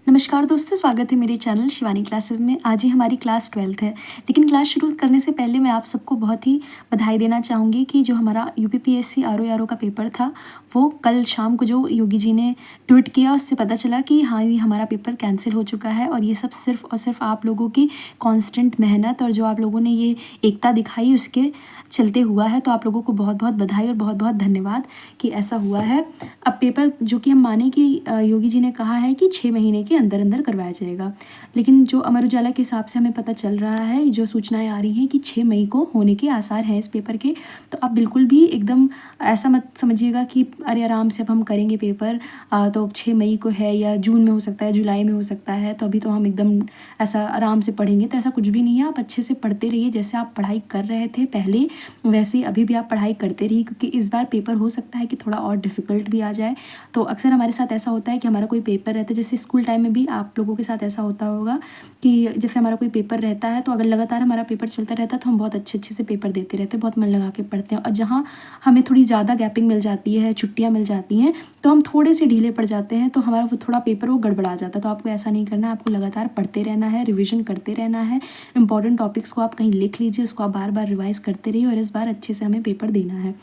नमस्कार दोस्तों, स्वागत है मेरे चैनल शिवानी क्लासेस में। आज ही हमारी क्लास 12th है, लेकिन क्लास शुरू करने से पहले मैं आप सबको बहुत ही बधाई देना चाहूँगी कि जो हमारा यूपीपीएससी आरओ का पेपर था वो कल शाम को जो योगी जी ने ट्वीट किया उससे पता चला कि हाँ, ये हमारा पेपर कैंसिल हो चुका है। और ये सब सिर्फ और सिर्फ आप लोगों की कॉन्स्टेंट मेहनत और जो आप लोगों ने ये एकता दिखाई उसके चलते हुआ है। तो आप लोगों को बहुत बहुत बधाई और बहुत बहुत धन्यवाद कि ऐसा हुआ है। अब पेपर जो कि हम माने कि योगी जी ने कहा है कि 6 महीने के अंदर अंदर करवाया जाएगा, लेकिन जो अमर उजाला के हिसाब से हमें पता चल रहा है, जो सूचनाएं आ रही हैं कि 6 मई को होने के आसार हैं इस पेपर के। तो आप बिल्कुल भी एकदम ऐसा मत समझिएगा कि अरे आराम से अब हम करेंगे पेपर, तो 6 मई को है या जून में हो सकता है, जुलाई में हो सकता है, तो अभी तो हम एकदम ऐसा आराम से पढ़ेंगे। तो ऐसा कुछ भी नहीं है। आप अच्छे से पढ़ते रहिए, जैसे आप पढ़ाई कर रहे थे पहले वैसे ही अभी भी आप पढ़ाई करते रहिए, क्योंकि इस बार पेपर हो सकता है कि थोड़ा और डिफ़िकल्ट भी आ जाए। तो अक्सर हमारे साथ ऐसा होता है कि हमारा कोई पेपर रहता है, जैसे स्कूल टाइम में भी आप लोगों के साथ ऐसा होता होगा कि जैसे हमारा कोई पेपर रहता है तो अगर लगातार हमारा पेपर चलता रहता है तो हम बहुत अच्छे अच्छे से पेपर देते रहते हैं, बहुत मन लगा के पढ़ते हैं। और जहाँ हमें थोड़ी ज़्यादा गैपिंग मिल जाती है, छुट्टियाँ मिल जाती हैं, तो हम थोड़े से ढीले पड़ जाते हैं, तो हमारा वो थोड़ा पेपर वो गड़बड़ा जाता है। तो आपको ऐसा नहीं करना है, आपको लगातार पढ़ते रहना है, रिविज़न करते रहना है। इंपॉर्टेंट टॉपिक्स को आप कहीं लिख लीजिए, उसको आप बार बार रिवाइज़ करते रहिए और इस बार अच्छे से हमें पेपर देना है।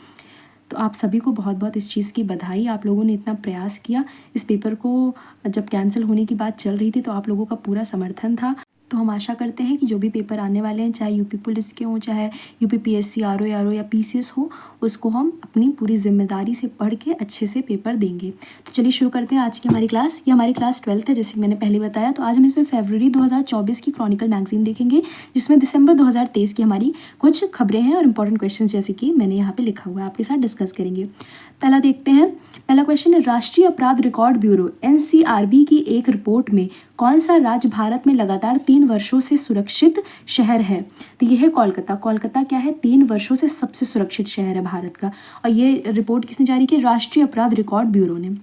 तो आप सभी को बहुत बहुत इस चीज़ की बधाई। आप लोगों ने इतना प्रयास किया। इस पेपर को जब कैंसिल होने की बात चल रही थी तो आप लोगों का पूरा समर्थन था। तो हम आशा करते हैं कि जो भी पेपर आने वाले हैं, चाहे यूपी पुलिस के हों, चाहे यूपीपीएससी आरओ या पीसीएस हो, उसको हम अपनी पूरी जिम्मेदारी से पढ़ के अच्छे से पेपर देंगे। तो चलिए शुरू करते हैं आज की हमारी क्लास। ये हमारी क्लास 12th है, जैसे कि मैंने पहले बताया। तो आज हम इसमें फरवरी 2024 की क्रॉनिकल मैगजीन देखेंगे, जिसमें दिसंबर 2023 की हमारी कुछ खबरें हैं और इंपॉर्टेंट क्वेश्चन जैसे कि मैंने यहाँ पे लिखा हुआ है आपके साथ डिस्कस करेंगे। पहला देखते हैं। पहला क्वेश्चन है, राष्ट्रीय अपराध रिकॉर्ड ब्यूरो एनसीआरबी की एक रिपोर्ट में कौन सा राज्य भारत में लगातार 3 वर्षों से सुरक्षित शहर है? तो ये है कोलकाता। कोलकाता क्या है? 3 वर्षों से सबसे सुरक्षित शहर है भारत का। और ये रिपोर्ट किसने जारी की? राष्ट्रीय अपराध रिकॉर्ड ब्यूरो ने।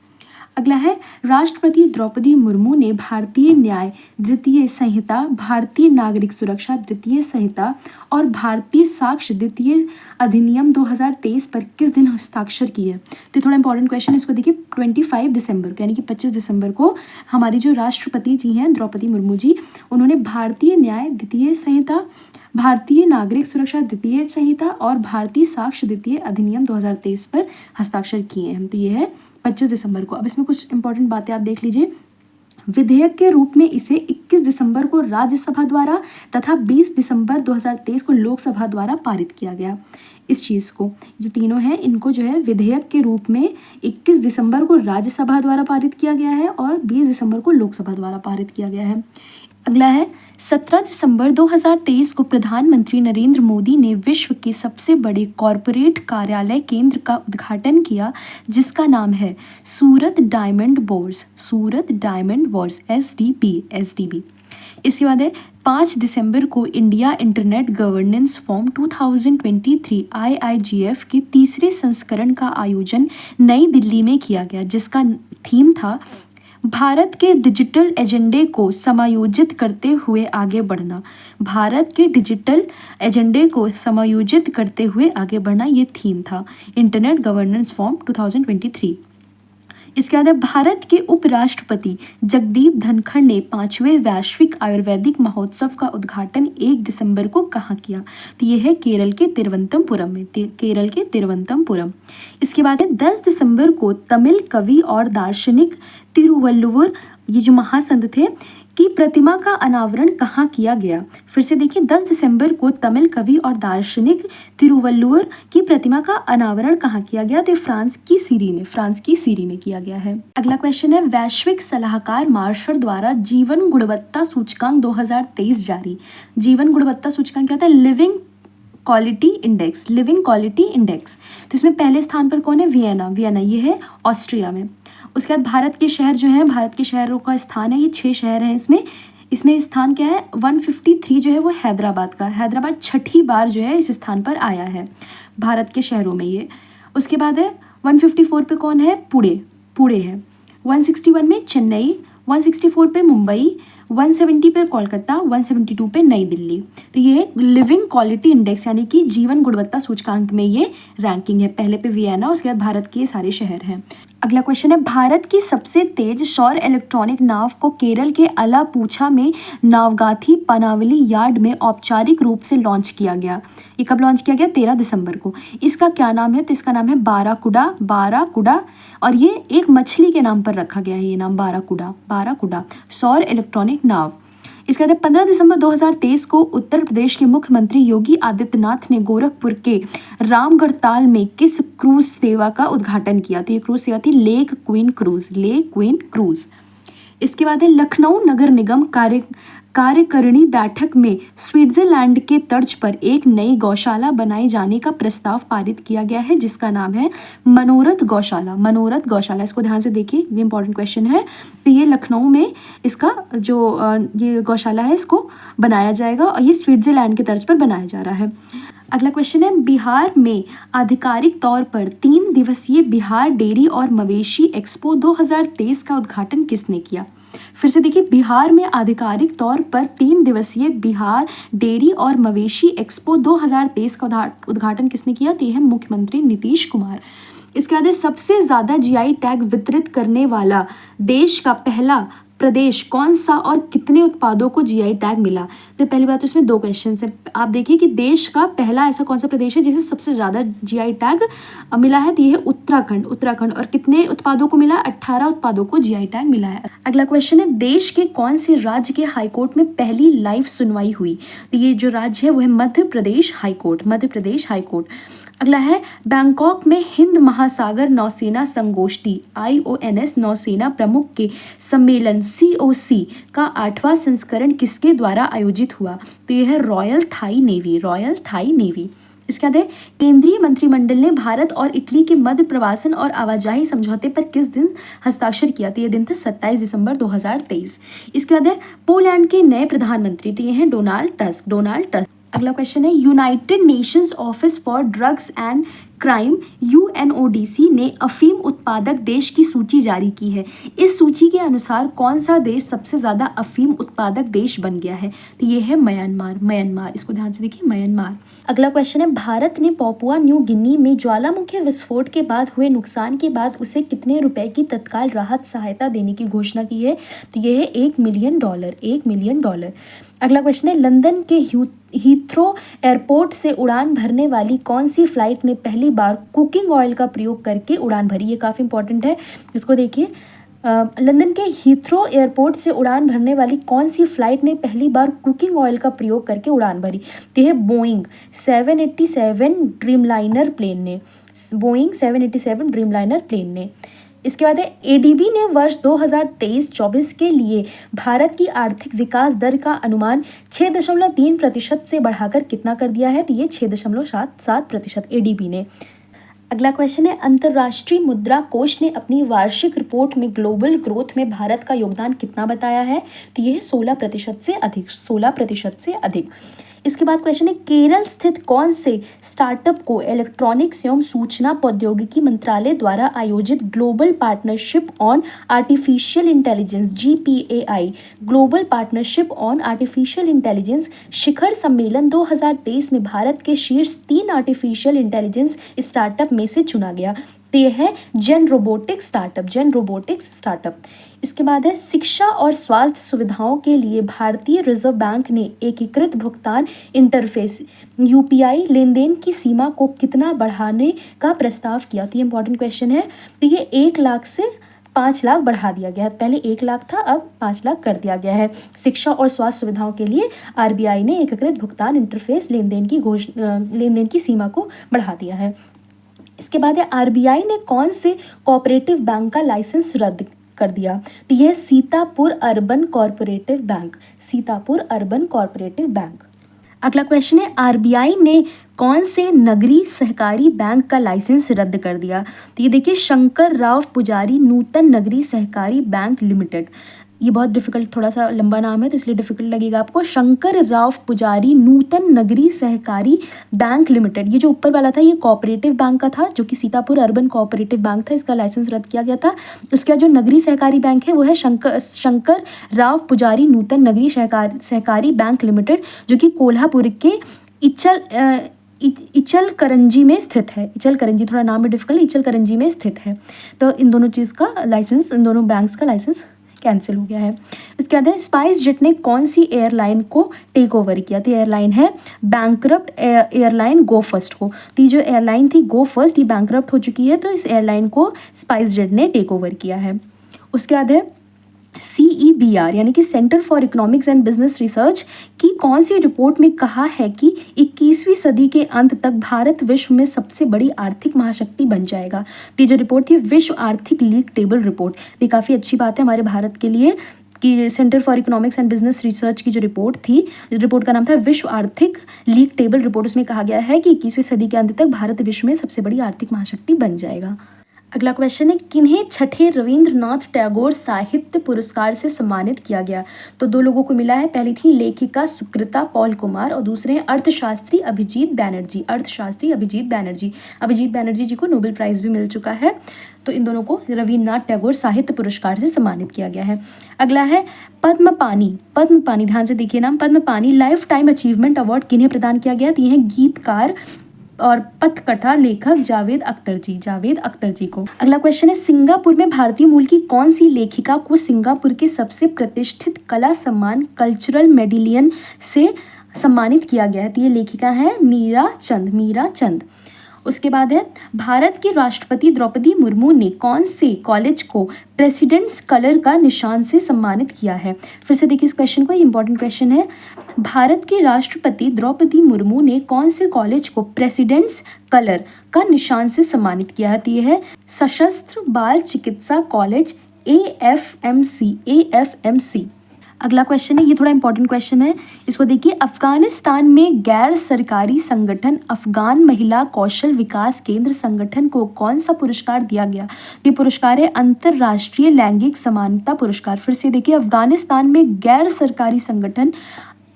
अगला है, राष्ट्रपति द्रौपदी मुर्मू ने भारतीय न्याय द्वितीय संहिता, भारतीय नागरिक सुरक्षा द्वितीय संहिता और भारतीय साक्ष्य द्वितीय अधिनियम 2023 पर किस दिन हस्ताक्षर किए? तो थोड़ा इंपॉर्टेंट क्वेश्चन है, इसको देखिए। 25 दिसंबर को, यानी कि 25 दिसंबर को हमारी जो राष्ट्रपति जी हैं द्रौपदी मुर्मू जी, उन्होंने भारतीय न्याय द्वितीय संहिता, भारतीय नागरिक सुरक्षा द्वितीय संहिता और भारतीय साक्ष्य द्वितीय अधिनियम 2023 पर हस्ताक्षर किए हैं। तो ये है 25 दिसंबर को। अब इसमें कुछ इंपॉर्टेंट बातें आप देख लीजिए। विधेयक के रूप में इसे 21 दिसंबर को राज्यसभा द्वारा तथा 20 दिसंबर 2023 को लोकसभा द्वारा पारित किया गया। इस चीज़ को, जो तीनों हैं, इनको जो है विधेयक के रूप में 21 दिसंबर को राज्यसभा द्वारा पारित किया गया है और 20 दिसंबर को लोकसभा द्वारा पारित किया गया है। अगला है, 17 दिसंबर 2023 को प्रधानमंत्री नरेंद्र मोदी ने विश्व के सबसे बड़े कॉरपोरेट कार्यालय केंद्र का उद्घाटन किया, जिसका नाम है सूरत डायमंड बोर्स। सूरत डायमंड बोर्स, एसडीबी। इसके बाद है, 5 दिसंबर को India internet governance forum 2023 IIGF के तीसरे संस्करण का आयोजन नई दिल्ली में किया गया, जिसका थीम था भारत के डिजिटल एजेंडे को समायोजित करते हुए आगे बढ़ना। भारत के डिजिटल एजेंडे को समायोजित करते हुए आगे बढ़ना, ये थीम था इंटरनेट गवर्नेंस फोरम 2023। इसके बाद भारत के उपराष्ट्रपति जगदीप धनखड़ ने 5वें वैश्विक आयुर्वेदिक महोत्सव का उद्घाटन 1 दिसंबर को कहाँ किया? तो ये है केरल के तिरुवनंतपुरम में। केरल के तिरुवनंतपुरम। इसके बाद है, 10 दिसंबर को तमिल कवि और दार्शनिक तिरुवल्लुवर, ये जो महासंत थे, की प्रतिमा का अनावरण कहाँ किया गया? फिर से देखिए, 10 दिसंबर को तमिल कवि और दार्शनिक तिरुवल्लुवर की प्रतिमा का अनावरण कहाँ किया गया? तो फ्रांस की सीरी में किया गया है। अगला क्वेश्चन है, वैश्विक सलाहकार मार्शल द्वारा जीवन गुणवत्ता सूचकांक 2023 जारी। जीवन गुणवत्ता सूचकांक क्या होता है? Living quality index. तो इसमें पहले स्थान पर कौन है? वियना, ये है ऑस्ट्रिया में। उसके बाद भारत के शहर जो हैं, भारत के शहरों का स्थान है, ये 6 शहर हैं इसमें स्थान क्या है? 153 जो है वो हैदराबाद का। हैदराबाद 6ठी बार जो है इस स्थान पर आया है भारत के शहरों में ये। उसके बाद है 154 पे कौन है? पुणे है। 161 में चेन्नई, 164 पे मुंबई, 170 पे कोलकाता, 172 पे नई दिल्ली। तो ये लिविंग क्वालिटी इंडेक्स यानी कि जीवन गुणवत्ता सूचकांक में ये रैंकिंग है। पहले पे वियना, उसके बाद भारत के सारे शहर हैं। अगला क्वेश्चन है, भारत की सबसे तेज सौर इलेक्ट्रॉनिक नाव को केरल के अलापुझा में नावगाथी पनावली यार्ड में औपचारिक रूप से लॉन्च किया गया। ये कब लॉन्च किया गया? 13 दिसंबर को। इसका क्या नाम है? तो इसका नाम है बाराकुडा। बाराकुडा, और ये एक मछली के नाम पर रखा गया है ये नाम, बाराकुडा। बाराकुडा सौर इलेक्ट्रॉनिक नाव। इसके बाद 15 दिसंबर 2023 को उत्तर प्रदेश के मुख्यमंत्री योगी आदित्यनाथ ने गोरखपुर के रामगढ़ताल में किस क्रूज सेवा का उद्घाटन किया? तो ये क्रूज सेवा थी lake queen cruise. Lake queen cruise. इसके बाद है, लखनऊ नगर निगम कार्यकारिणी बैठक में स्विट्जरलैंड के तर्ज पर एक नई गौशाला बनाए जाने का प्रस्ताव पारित किया गया है, जिसका नाम है मनोरथ गौशाला। मनोरथ गौशाला, इसको ध्यान से देखिए, ये इंपॉर्टेंट क्वेश्चन है। तो ये लखनऊ में इसका जो ये गौशाला है इसको बनाया जाएगा, और ये स्विट्जरलैंड के तर्ज पर बनाया जा रहा है। अगला क्वेश्चन है, बिहार में आधिकारिक तौर पर 3 दिवसीय बिहार डेयरी और मवेशी एक्सपो 2023 का उद्घाटन किसने किया? फिर से देखिए, बिहार में आधिकारिक तौर पर 3 दिवसीय बिहार डेयरी और मवेशी एक्सपो 2023 का उद्घाटन किसने किया? तो यह है मुख्यमंत्री नीतीश कुमार। इसके बाद सबसे ज़्यादा जीआई टैग वितरित करने वाला देश का पहला प्रदेश कौन सा और कितने उत्पादों को जीआई टैग मिला? तो पहली बात तो इसमें 2 क्वेश्चन है। आप देखिए कि देश का पहला ऐसा कौन सा प्रदेश है जिसे सबसे ज़्यादा जीआई टैग मिला है? तो ये है उत्तराखंड। उत्तराखंड। और कितने उत्पादों को मिला? 18 उत्पादों को जीआई टैग मिला है। अगला क्वेश्चन है, देश के कौन से राज्य के हाईकोर्ट में पहली लाइव सुनवाई हुई? तो ये जो राज्य है वो है मध्य प्रदेश हाईकोर्ट। मध्य प्रदेश हाईकोर्ट। अगला है, बैंकॉक में हिंद महासागर नौसेना संगोष्ठी IONS नौसेना प्रमुख के सम्मेलन COC का 8वां संस्करण किसके द्वारा आयोजित हुआ? तो यह है Royal Thai Navy. Royal Thai Navy. इसके बाद है, केंद्रीय मंत्रिमंडल ने भारत और इटली के मध्य प्रवासन और आवाजाही समझौते पर किस दिन हस्ताक्षर किया? तो यह दिन था 27 दिसंबर 2023। इसके बाद है, पोलैंड के नए प्रधानमंत्री, तो ये हैं डोनाल्ड टस्क। Donald tusk. अगला क्वेश्चन है, United Nations office for drugs and crime UNODC ने अफीम उत्पादक देश की सूची जारी की है। इस सूची के अनुसार कौन सा देश सबसे ज़्यादा अफीम उत्पादक देश बन गया है? तो ये है म्यांमार। म्यांमार। इसको ध्यान से देखिए, म्यांमार। अगला क्वेश्चन है, भारत ने पापुआ न्यू गिनी में ज्वालामुखी विस्फोट के बाद हुए नुकसान के बाद उसे कितने रुपए की तत्काल राहत सहायता देने की घोषणा की है? तो ये है $1 मिलियन। $1 मिलियन। अगला क्वेश्चन है, लंदन के हीथ्रो एयरपोर्ट से उड़ान भरने वाली कौन सी फ्लाइट ने पहली बार कुकिंग ऑयल का प्रयोग करके उड़ान भरी? ये काफ़ी इंपॉर्टेंट है, इसको देखिए। लंदन के हीथ्रो एयरपोर्ट से उड़ान भरने वाली कौन सी फ्लाइट ने पहली बार कुकिंग ऑयल का प्रयोग करके उड़ान भरी? तो यह बोइंग 787 ड्रीमलाइनर प्लेन ने। बोइंग 787 ड्रीमलाइनर प्लेन ने। इसके बाद है, ADB ने वर्ष 2023-24 के लिए भारत की आर्थिक विकास दर का अनुमान 6.3% से बढ़ाकर कितना कर दिया है? तो ये 6.77% ADB ने। अगला क्वेश्चन है, अंतर्राष्ट्रीय मुद्रा कोष ने अपनी वार्षिक रिपोर्ट में ग्लोबल ग्रोथ में भारत का योगदान कितना बताया है? तो ये है 16% से अधिक। 16% से अधिक। इसके बाद क्वेश्चन है, केरल स्थित कौन से स्टार्टअप को इलेक्ट्रॉनिक्स एवं सूचना प्रौद्योगिकी मंत्रालय द्वारा आयोजित global partnership on artificial intelligence GPAI global partnership on artificial intelligence शिखर सम्मेलन 2023 में भारत के शीर्ष 3 आर्टिफिशियल इंटेलिजेंस स्टार्टअप में से चुना गया? तो यह है जेन रोबोटिक्स स्टार्टअप। जेन रोबोटिक्स स्टार्टअप। इसके बाद है, शिक्षा और स्वास्थ्य सुविधाओं के लिए भारतीय रिजर्व बैंक ने एकीकृत भुगतान इंटरफेस UPI लेनदेन की सीमा को कितना बढ़ाने का प्रस्ताव किया? तो ये इंपॉर्टेंट क्वेश्चन है। तो ये 1 लाख से 5 लाख बढ़ा दिया गया है। पहले 1 लाख था, अब 5 लाख कर दिया गया है। शिक्षा और स्वास्थ्य सुविधाओं के लिए RBI ने एकीकृत भुगतान इंटरफेस लेनदेन की सीमा को बढ़ा दिया है। इसके बाद है, RBI ने कौन से कोऑपरेटिव बैंक का लाइसेंस रद्द कर दिया? तो यह Sitapur urban corporative bank. Sitapur urban corporative bank. अगला क्वेश्चन है, RBI ने कौन से नगरीय सहकारी बैंक का लाइसेंस रद्द कर दिया? तो ये देखिए, शंकर राव पुजारी नूतन नगरीय सहकारी बैंक लिमिटेड। ये बहुत डिफिकल्ट, थोड़ा सा लंबा नाम है तो इसलिए डिफिकल्ट लगेगा आपको। शंकर राव पुजारी नूतन नगरीय सहकारी बैंक लिमिटेड। ये जो ऊपर वाला था ये कोऑपरेटिव बैंक का था, जो कि सीतापुर अर्बन कोऑपरेटिव बैंक था, इसका लाइसेंस रद्द किया गया था। इसका जो नगरीय सहकारी बैंक है वो है शंकर राव पुजारी नूतन नगरीय सहकारी बैंक लिमिटेड, जो कि कोल्हापुर के इचलकरंजी में स्थित है। इचलकरंजी, थोड़ा नाम भी डिफिकल्ट, इचलकरंजी में स्थित है। तो इन दोनों चीज़ का लाइसेंस, इन दोनों बैंक्स का लाइसेंस कैंसिल हो गया है। इसके बाद है स्पाइस जेट ने कौन सी एयरलाइन को टेक ओवर किया? तो एयरलाइन है बैंकरप्ट एयरलाइन गो फर्स्ट को। तो ये जो एयरलाइन थी गो फर्स्ट, ये बैंकरप्ट हो चुकी है, तो इस एयरलाइन को स्पाइस जेट ने टेक ओवर किया है। उसके बाद है CEBR यानी कि centre for economics and business research की कौन सी रिपोर्ट में कहा है कि 21वीं सदी के अंत तक भारत विश्व में सबसे बड़ी आर्थिक महाशक्ति बन जाएगा? तो ये जो रिपोर्ट थी विश्व आर्थिक लीग टेबल रिपोर्ट, ये काफ़ी अच्छी बात है हमारे भारत के लिए कि centre for economics and business research की जो रिपोर्ट थी, रिपोर्ट का नाम था विश्व आर्थिक लीग टेबल रिपोर्ट। उसमें कहा गया है कि 21वीं सदी के अंत तक भारत विश्व में सबसे बड़ी आर्थिक महाशक्ति बन जाएगा। अगला क्वेश्चन है किन्हें छठे रविंद्रनाथ टैगोर साहित्य पुरस्कार से सम्मानित किया गया? तो दो लोगों को मिला है, पहली थी लेखिका सुकृता पॉल कुमार और दूसरे हैं अर्थशास्त्री अभिजीत बैनर्जी। अर्थशास्त्री अभिजीत बैनर्जी, अभिजीत बैनर्जी जी को नोबेल प्राइज भी मिल चुका है। तो इन दोनों को रविन्द्रनाथ टैगोर साहित्य पुरस्कार से सम्मानित किया गया है। अगला है पद्म पानी। पद्म पानी, ध्यान से देखिए नाम, पद्म पानी लाइफ टाइम अचीवमेंट अवार्ड किन्हें प्रदान किया गया? तो ये हैं गीतकार और पटकथा लेखक जावेद अख्तर जी, जावेद अख्तर जी को। अगला क्वेश्चन है सिंगापुर में भारतीय मूल की कौन सी लेखिका को सिंगापुर के सबसे प्रतिष्ठित कला सम्मान कल्चरल मेडेलियन से सम्मानित किया गया है? तो ये लेखिका है मीरा चंद, मीरा चंद। उसके बाद है भारत की राष्ट्रपति द्रौपदी मुर्मू ने कौन से कॉलेज को प्रेसिडेंट्स कलर का निशान से सम्मानित किया है? फिर से देखिए इस क्वेश्चन को, इंपॉर्टेंट क्वेश्चन है। भारत की राष्ट्रपति द्रौपदी मुर्मू ने कौन से कॉलेज को प्रेसिडेंट्स कलर का निशान से सम्मानित किया है? तो ये है सशस्त्र बाल चिकित्सा कॉलेज AFMC, AFMC। अगला क्वेश्चन है, ये थोड़ा इंपॉर्टेंट क्वेश्चन है, इसको देखिए। अफगानिस्तान में गैर सरकारी संगठन अफगान महिला कौशल विकास केंद्र संगठन को कौन सा पुरस्कार दिया गया? ये पुरस्कार है अंतर्राष्ट्रीय लैंगिक समानता पुरस्कार। फिर से देखिए, अफगानिस्तान में गैर सरकारी संगठन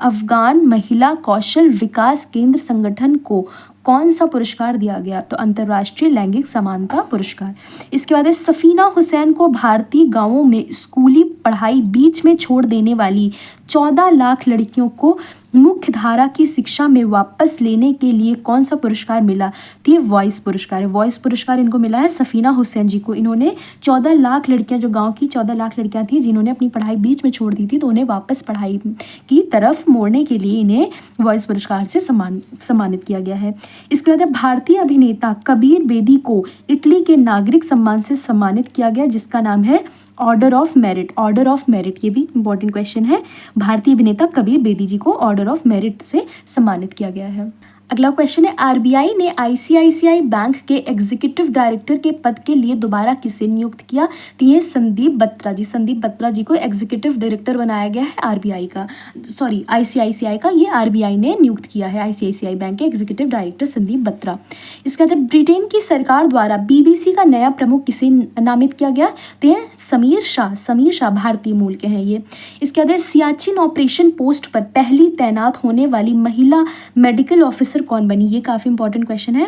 अफगान महिला कौशल विकास केंद्र संगठन को कौन सा पुरस्कार दिया गया? तो अंतर्राष्ट्रीय लैंगिक समानता पुरस्कार। इसके बाद है सफीना हुसैन को भारतीय गांवों में स्कूली पढ़ाई बीच में छोड़ देने वाली 14 लाख लड़कियों को मुख्य धारा की शिक्षा में वापस लेने के लिए कौन सा पुरस्कार मिला? तो ये वॉइस पुरस्कार है। वॉइस पुरस्कार इनको मिला है सफीना हुसैन जी को। इन्होंने 14 लाख लड़कियां, जो गांव की 14 लाख लड़कियां थी जिन्होंने अपनी पढ़ाई बीच में छोड़ दी थी, तो उन्हें वापस पढ़ाई की तरफ मोड़ने के लिए इन्हें वॉइस पुरस्कार से सम्मानित किया गया है। इसके बाद भारतीय अभिनेता कबीर बेदी को इटली के नागरिक सम्मान से सम्मानित किया गया, जिसका नाम है order of merit. Order of merit, ये भी इंपॉर्टेंट क्वेश्चन है। भारतीय अभिनेता कबीर बेदी जी को ऑर्डर ऑफ मेरिट से सम्मानित किया गया है। अगला क्वेश्चन है आरबीआई ने आईसीआईसीआई बैंक के एग्जीक्यूटिव डायरेक्टर के पद के लिए दोबारा किसे नियुक्त किया? तो ये संदीप बत्रा जी, संदीप बत्रा जी को एग्जीक्यूटिव डायरेक्टर बनाया गया है आरबीआई का, सॉरी आईसीआईसीआई का, ये आरबीआई ने नियुक्त किया है आईसीआईसीआई बैंक के एग्जीक्यूटिव डायरेक्टर संदीप बत्रा। इसके बाद ब्रिटेन की सरकार द्वारा बीबीसी का नया प्रमुख किसे नामित किया गया? तो ये समीर शाह, समीर शाह भारतीय मूल के हैं ये। इसके बाद सियाचिन ऑपरेशन पोस्ट पर पहली तैनात होने वाली महिला मेडिकल ऑफिसर कौन बनी? ये काफ़ी इंपॉर्टेंट क्वेश्चन है।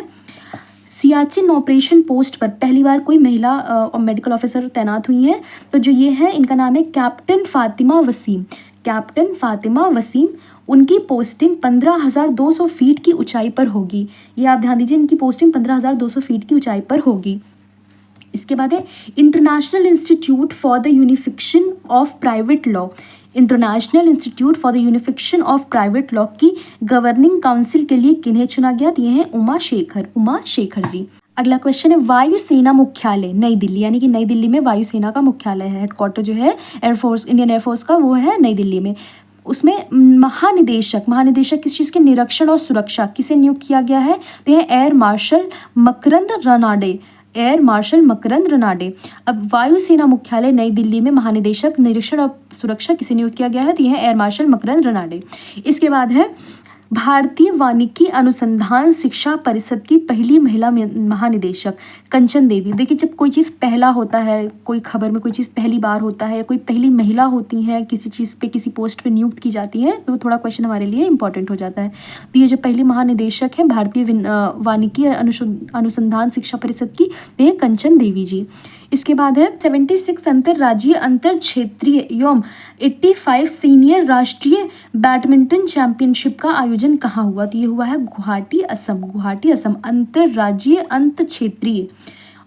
सियाचिन ऑपरेशन पोस्ट पर पहली बार कोई महिला मेडिकल ऑफिसर तैनात हुई है, तो जो ये है इनका नाम है कैप्टन फातिमा वसीम। कैप्टन फातिमा वसीम, उनकी पोस्टिंग 15,200 फीट की ऊंचाई पर होगी। ये आप ध्यान दीजिए, इनकी पोस्टिंग 15,200 फीट की ऊंचाई पर होगी। इसके बाद है international institute for the unification of private law. International institute for the unification of private law की गवर्निंग काउंसिल के लिए किन्हें चुना गया? तो ये हैं उमा शेखर जी। अगला क्वेश्चन है वायुसेना मुख्यालय नई दिल्ली, यानी कि नई दिल्ली में वायुसेना का मुख्यालय है, हेडक्वार्टर जो है एयरफोर्स, इंडियन एयरफोर्स का, वो है नई दिल्ली में। उसमें महानिदेशक किस चीज़ के? निरीक्षण और सुरक्षा किसे नियुक्त किया गया है? तो यह एयर मार्शल मकरंद रनाडे, एयर मार्शल मकरंद रनाडे। अब वायुसेना मुख्यालय नई दिल्ली में महानिदेशक निरीक्षण और सुरक्षा किसे नियुक्त किया गया है? तो यह है एयर मार्शल मकरंद रनाडे। इसके बाद है भारतीय वानिकी अनुसंधान शिक्षा परिषद की पहली महिला महानिदेशक कंचन देवी। देखिए, जब कोई चीज़ पहला होता है, कोई खबर में कोई चीज़ पहली बार होता है, कोई पहली महिला होती है किसी चीज़ पे, किसी पोस्ट पे नियुक्त की जाती है, तो थोड़ा क्वेश्चन हमारे लिए इंपॉर्टेंट हो जाता है। तो ये जो पहली महानिदेशक है भारतीय वानिकी अनुसंधान शिक्षा परिषद की, ये कंचन देवी जी। इसके बाद है 76 अंतर्राज्यीय अंतर क्षेत्रीय एवं 85 सीनियर राष्ट्रीय बैडमिंटन चैंपियनशिप का आयोजन कहाँ हुआ? तो ये हुआ है गुवाहाटी असम। गुवाहाटी असम अंतर्राज्यीय अंतर क्षेत्रीय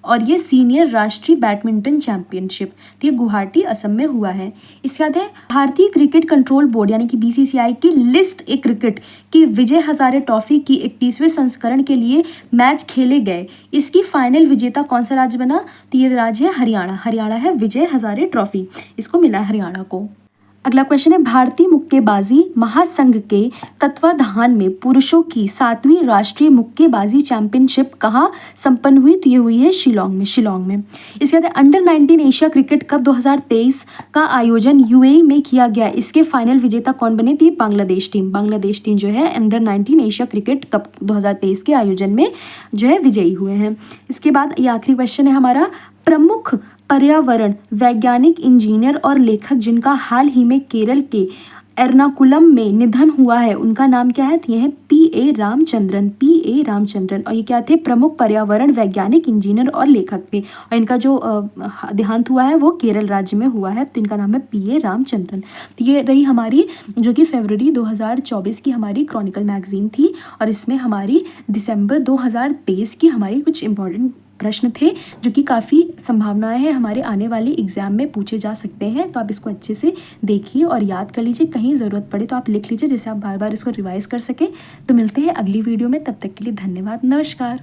और ये सीनियर राष्ट्रीय बैडमिंटन चैंपियनशिप, तो ये गुवाहाटी असम में हुआ है। इसके बाद है भारतीय क्रिकेट कंट्रोल बोर्ड यानी कि बीसीसीआई की लिस्ट ए क्रिकेट की विजय हजारे ट्रॉफी की 31वें संस्करण के लिए मैच खेले गए, इसकी फाइनल विजेता कौन सा राज्य बना? तो ये राज्य है हरियाणा। हरियाणा है विजय हजारे ट्रॉफी, इसको मिला है हरियाणा को। अगला क्वेश्चन है भारतीय मुक्केबाजी महासंघ के तत्वाधान में पुरुषों की 7वीं राष्ट्रीय मुक्केबाजी चैंपियनशिप कहाँ संपन्न हुई? तो ये हुई है शिलोंग में। इसके बाद अंडर 19 एशिया क्रिकेट कप 2023 का आयोजन यूएई में किया गया, इसके फाइनल विजेता कौन बने? थी बांग्लादेश टीम जो है अंडर 19 एशिया क्रिकेट कप 2023 के आयोजन में जो है विजयी हुए हैं। इसके बाद ये आखिरी क्वेश्चन है हमारा, प्रमुख पर्यावरण वैज्ञानिक, इंजीनियर और लेखक जिनका हाल ही में केरल के एर्नाकुलम में निधन हुआ है, उनका नाम क्या है? तो ये है पी.ए. रामचंद्रन। और ये क्या थे? प्रमुख पर्यावरण वैज्ञानिक, इंजीनियर और लेखक थे। और इनका जो देहांत हुआ है वो केरल राज्य में हुआ है, तो इनका नाम है पी.ए. रामचंद्रन। तो ये रही हमारी जो कि फरवरी 2024 की हमारी क्रॉनिकल मैगजीन थी, और इसमें हमारी दिसंबर 2023 की हमारी कुछ इंपॉर्टेंट प्रश्न थे जो कि काफ़ी संभावनाएं हैं हमारे आने वाले एग्जाम में पूछे जा सकते हैं। तो आप इसको अच्छे से देखिए और याद कर लीजिए, कहीं ज़रूरत पड़े तो आप लिख लीजिए, जिससे आप बार बार इसको रिवाइज कर सकें। तो मिलते हैं अगली वीडियो में, तब तक के लिए धन्यवाद, नमस्कार।